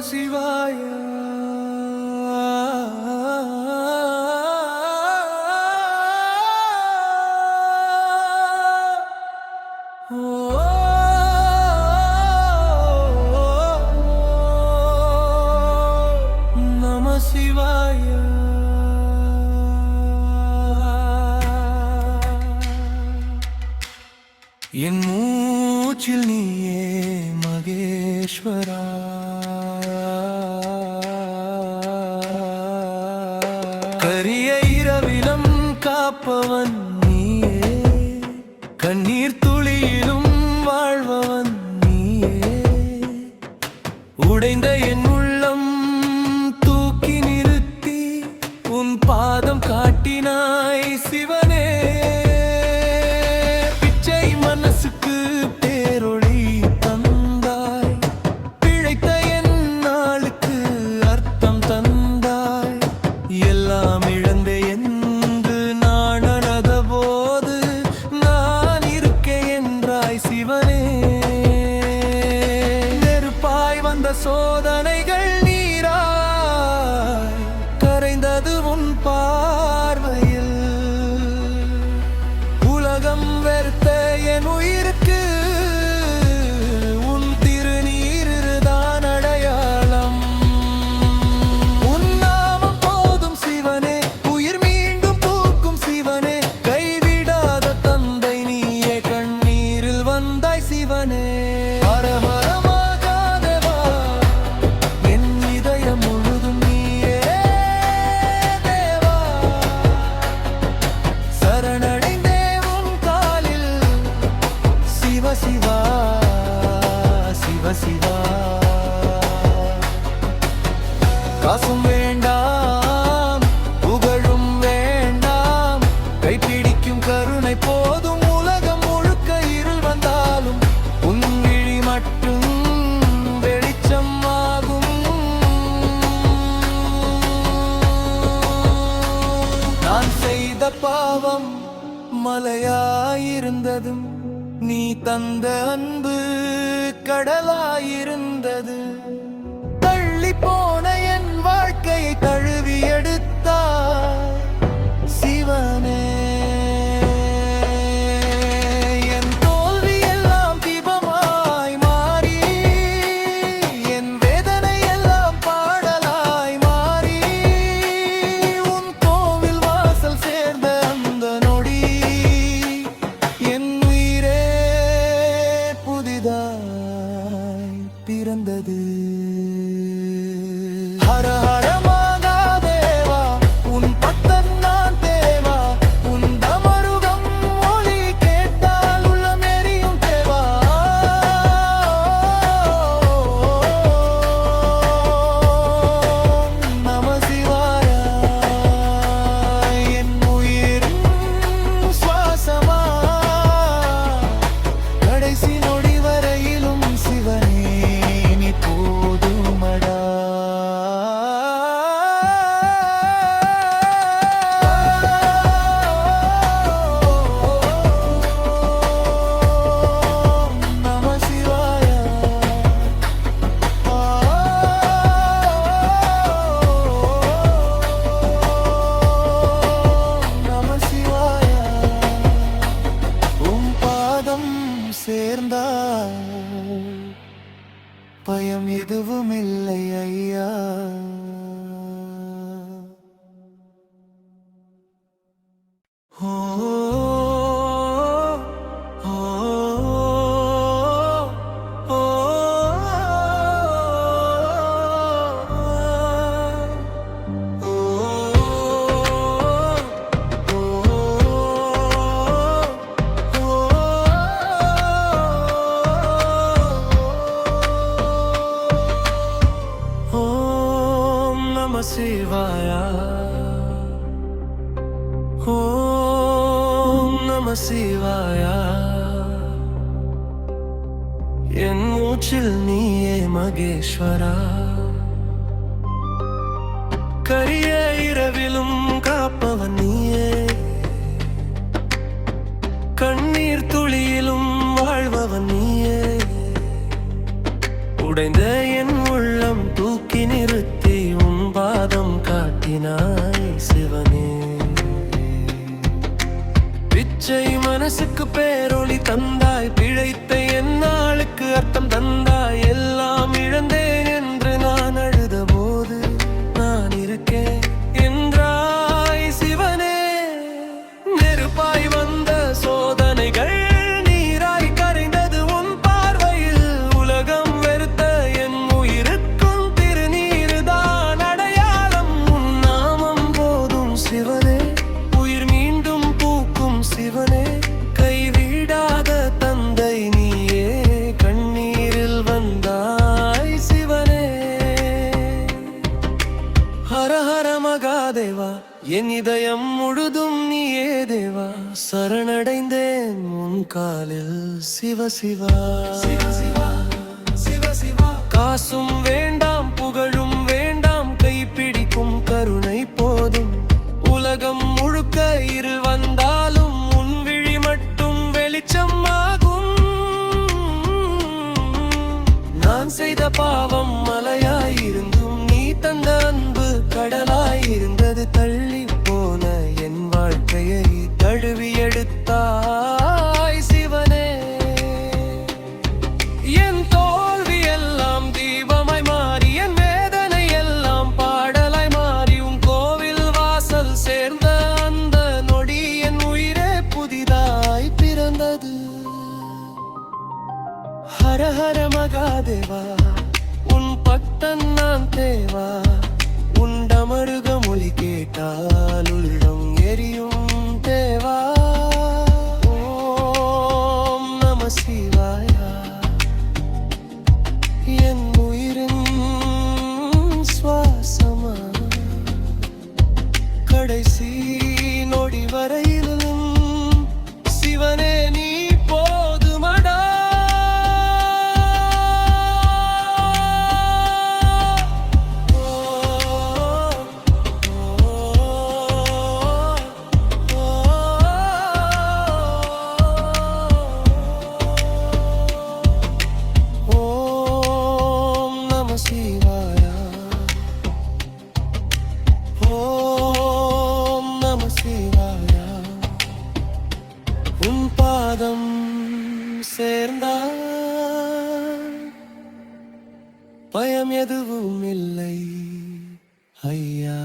சிவாய. நம சிவாய. என் மூச்சில் நீயே மகேஸ்வரா. கரிய இரவிலும் காப்பவன் நீயே, கண்ணீர் துளியிலும் வாழ்பவன் நீயே. உடைந்த என் உள்ளம் தூக்கி நிறுத்தி உன் பாதம் காட்டினாய் சிவனே. பிச்சை மனசுக்கு பேரொளி தந்தாய், பிழைத்த என் நாளுக்கு அர்த்தம் தந்தாய். எல்லாம் இழந்த என்று நான் அழத போது நான் இருக்கேன் என்றாய் சிவனே. நெருப்பாய் வந்த சோதனைகள் நீராய் கரைந்தது உன் பார்வையில். உலகம் வெறுத்த என் உயிருக்கு உன் திருநீருதான் அடையாளம். உன் நாமம் போதும் சிவனே, உயிர் மீண்டும் பூக்கும் சிவனே. கைவிடாத தந்தை நீயே, கண்ணீரில் வந்தாய் சிவனே. ஹர ஹர மகாதேவா, என் இதயம் முழுதும் நீயே தேவா. சரணடைந்தே உன் காலில் சிவ சிவா சிவ சிவா. காசும் வேண்டாம், புகழும் வேண்டாம், கைப்பிடிக்கும் கருணை போதும். உலகம் முழுக்க இருள் வந்தாலும் உன் விழி மட்டும் வெளிச்சம் ஆகும். நான் செய்த பாவம் மலையாயிருந்ததும், நீ தந்த அன்பு கடலாயிருந்தது. தள்ளி போன என் வாழ்க்கையை தழுவி எடுத்தாய் சிவனே. என் தோல்வி எல்லாம் தீபமாய் மாறி, என் வேதனை எல்லாம் பாடலாய் மாறி. உன் கோவில் வாசல் சேர்ந்த அந்த நொடி என் உயிரே புதிதாய் பிறந்தது. ஹர ஹர மகாதேவா, உன் பக்தன் நான் தேவா. உன் தமருகம் ஒலி கேட்டால் உள்ளம் எரியும் தேவா. நம சிவாய. என் உயிரின் சுவாசமா, கடைசி நொடி வரையிலும் சிவனே நீ போதுமடா. நம சிவாய. நம சிவாய. உன் பாதம் சேர்ந்தால் பயம் எதுவும் இல்லை ஐயா. ஓ ஓ ஓ ஓம் நம சிவாய. ஓம் நம சிவாய. என் மூச்சில் நீயே மகேஸ்வரா. கரிய இரவிலும் காப்பவன் நீயே, கண்ணீர் துளியிலும் வாழ்பவன் நீயே. உடைந்த என் உள்ளம் தூக்கி பழகினாய் சிவனே. பிச்சை மனசுக்கு பேரொளி தந்தாய், பிழைத்த என் நாளுக்கு அர்த்தம் தந்தாய். எல்லாம் இழந்தேன் என்று நான் அழுத போது நான் இருக்கேன் என்றாய் சிவனே. நெருப்பாய் வந்த சோதனைகள் நீராய் கரைந்தது உன் பார்வையில். உலகம் வெறுத்த என் உயிருக்கும் திருநீருதான் அடையாளம். உன் நாமம் போதும் சிவனே, உயிர் மீண்டும் பூக்கும் சிவனே. கைவிடாத தந்தை நீயே, கண்ணீரில் வந்தாய் சிவனே. ஹர ஹர மகாதேவா, என் இதயம் முழுதும் நீயே தேவா. சரணடைந்தேன் உன் காலில் சிவ சிவா. காசும் வேண்டாம், புகழும் வேண்டாம், கைப்பிடிக்கும் கருணை போதும். உலகம் முழுக்க இருள் வந்தாலும் உன் விழி மட்டும் வெளிச்சம் ஆகும். நான் செய்த பாவம் மலையாயிருந்தும் நீ தந்த அன்பு கடலாயிருந்தது. தள்ளி போன என் வாழ்க்கையை தழுவி எடுத்தாய் சிவனே. என் தோல்வி எல்லாம் தீபமாய் மாறி, என் வேதனை எல்லாம் பாடலாய் மாறி. உன் கோவில் வாசல் சேர்ந்த அந்த நொடி என் உயிரே புதிதாய் பிறந்தது. ஹர ஹர மகாதேவா, உன் பக்தன் நான் தேவா. உன் டமருக மொழி கேட்டால் உள்ளம் எரியும் தேவா. ஓம் நம சிவாயா, என் உயிரின் சுவாசமா. கடைசி நொடி வரையிலும் சிவனே நீ போதுமடா. ஓம் நம சிவாயா, ஓம் நம சிவாயா. உன் பாதம் சேர்ந்தால் பயம் எதுவும் இல்லை ஐயா.